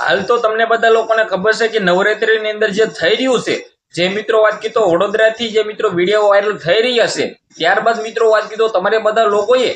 હાલ તો તમને બધા લોકોને ખબર છે કે નવરાત્રીની અંદર જે થઈ રહ્યું છે, જે મિત્રો વાત કીધો વડોદરાથી જે મિત્રો વિડીયો વાયરલ થઈ રહ્યા છે, ત્યારબાદ મિત્રો વાત કીધો તમારે બધા લોકોએ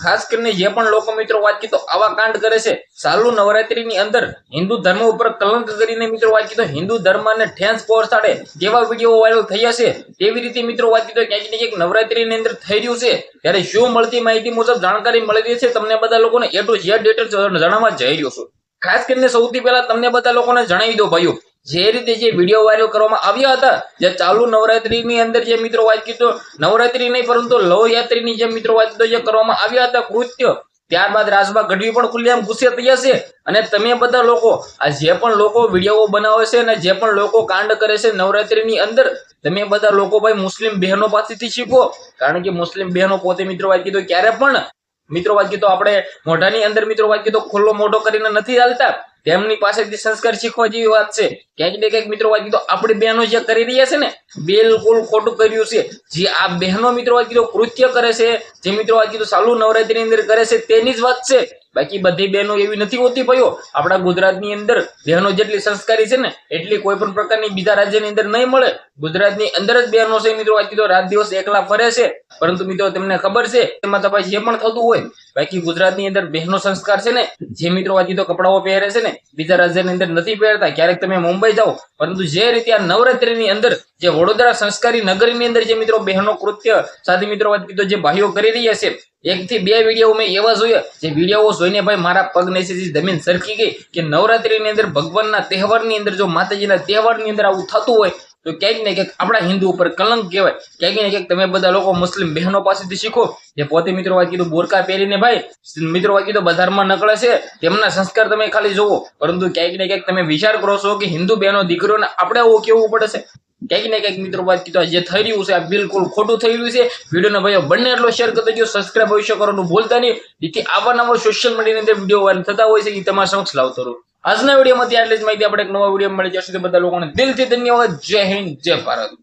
ખાસ કરીને જે પણ લોકો મિત્રો વાત કીધો આવા કાંડ કરે છે, ચાલુ નવરાત્રીની અંદર હિન્દુ ધર્મ ઉપર કલંક કરીને મિત્રો વાત કીધો હિન્દુ ધર્મને ઠેંસ પહોંચાડે તેવા વિડીયો વાયરલ થયા છે, તેવી રીતે મિત્રો વાત કીધો ક્યાંક ને ક્યાંક નવરાત્રીની અંદર થઈ રહ્યું છે, ત્યારે શું મળતી માહિતી મુજબ જાણકારી મળી રહી છે તમને બધા લોકોને એ ટુ ઝેડ ડિટેલ જણાવવા જઈ રહ્યો છું। ખાસ કરીને સૌથી પહેલા તમને બધા લોકોને જણાવી દો ભાઈઓ, જે રીતે જે વિડીયો વાયરલ કરવામાં આવ્યા હતા, જે ચાલુ નવરાત્રીની અંદર જે મિત્રો વાત કીધો નવરાત્રી નહીં પરંતુ લવયાત્રીની જે મિત્રો વાત કીધો જે કરવામાં આવ્યા હતા કૃત્ય, ત્યારબાદ રાજભા ગઢવી પણ ખુલ્લેઆમ ગુસ્સે થયા છે। અને તમે બધા લોકો આ જે પણ લોકો વિડીયો બનાવે છે અને જે પણ લોકો કાંડ કરે છે નવરાત્રીની અંદર, તમે બધા લોકો ભાઈ મુસ્લિમ બહેનો પાસેથી શીખો, કારણ કે મુસ્લિમ બહેનો પોતે મિત્રો વાત કીધો ક્યારે પણ મિત્રો વાત કીધો આપણે મોઢાની અંદર મિત્રો વાત કીધો ખુલ્લો મોઢો કરીને નથી ચાલતા, તેમની પાસેથી સંસ્કાર શીખવા જેવી વાત છે। ક્યાંક ને ક્યાંક મિત્રો વાત કીધો આપણી બહેનો જે કરી રહ્યા છે ને બિલકુલ ખોટું કર્યું છે। જે આ બહેનો મિત્રો વાત કીધો કૃત્ય કરે છે, જે મિત્રો વાત કીધો ચાલુ નવરાત્રીની અંદર કરે છે તેની જ વાત છે, બાકી બધી બહેનો એવી નથી હોતી ભાઈઓ। આપણા ગુજરાતની અંદર બહેનો જેટલી સંસ્કારી છે ને એટલી કોઈ પણ પ્રકારની બીજા રાજ્યની અંદર નહીં મળે। ગુજરાતની અંદર જ બહેનો છે મિત્રો વાત કીધો રાત દિવસ એકલા ફરે છે, પરંતુ મિત્રો તમને ખબર છે એમાં તો ભાઈ જે પણ થતું હોય, બાકી ગુજરાતની અંદર બહેનો સંસ્કાર છે ને જે મિત્રો વાત કીધો કપડાઓ પહેરે છે ને બીજા રાજ્યની અંદર નથી પહેરતા। ક્યારેક તમે મુંબઈ જાઓ, પરંતુ જે રીતે આ નવરાત્રીની અંદર જે વડોદરા સંસ્કારી નગરીની અંદર જે મિત્રો બહેનો કૃત્ય સાથે મિત્રો વાત કીધો જે ભાઈઓ કરી રહ્યા છે, 1 થી 2 વિડીયો મેં એવા જોયા જે વિડીયો જોઈને ભાઈ મારા પગ નીચેથી જમીન સરકી ગઈ કે નવરાત્રીની અંદર ભગવાનના તહેવારની અંદર જો માતાજીના તહેવારની અંદર આવું થતું હોય તો ક્યાંક ને ક્યાંક આપણા હિન્દુ ઉપર કલંક કહેવાય। ક્યાંક ને ક્યાંક તમે બધા લોકો મુસ્લિમ બહેનો પાસેથી શીખો, જે પોતે મિત્રો વાત કીધું બોરકા પહેરીને ભાઈ મિત્રો વાત કીધું બજારમાં નકળે છે, તેમના સંસ્કાર તમે ખાલી જોવો, પરંતુ ક્યાંક ને ક્યાંક તમે વિચાર કરો છો કે હિન્દુ બહેનો દીકરીઓને આપણે આવું કેવું પડે છે। ક્યાંક ને ક્યાંક મિત્રો વાત કીધું જે થઈ રહ્યું છે આ બિલકુલ ખોટું થઈ રહ્યું છે। વિડીયોને ભાઈઓ બંને એટલો શેર કરી દેજો, સબસ્ક્રાઇબ અવશ્ય કરવાનું ભૂલતા નહીં, જેથી આવા નવા સોશિયલ મીડિયાની અંદર વિડીયો વાયરલ થતા હોય છે એ તમારા સમક્ષ લાવતો રહું। આજના વિડીયોમાંથી આટલી જ માહિતી, આપણે એક નવા વિડીયો મળી જશે, બધા લોકોને દિલથી ધન્યવાદ। જય હિન્દ, જય ભારત।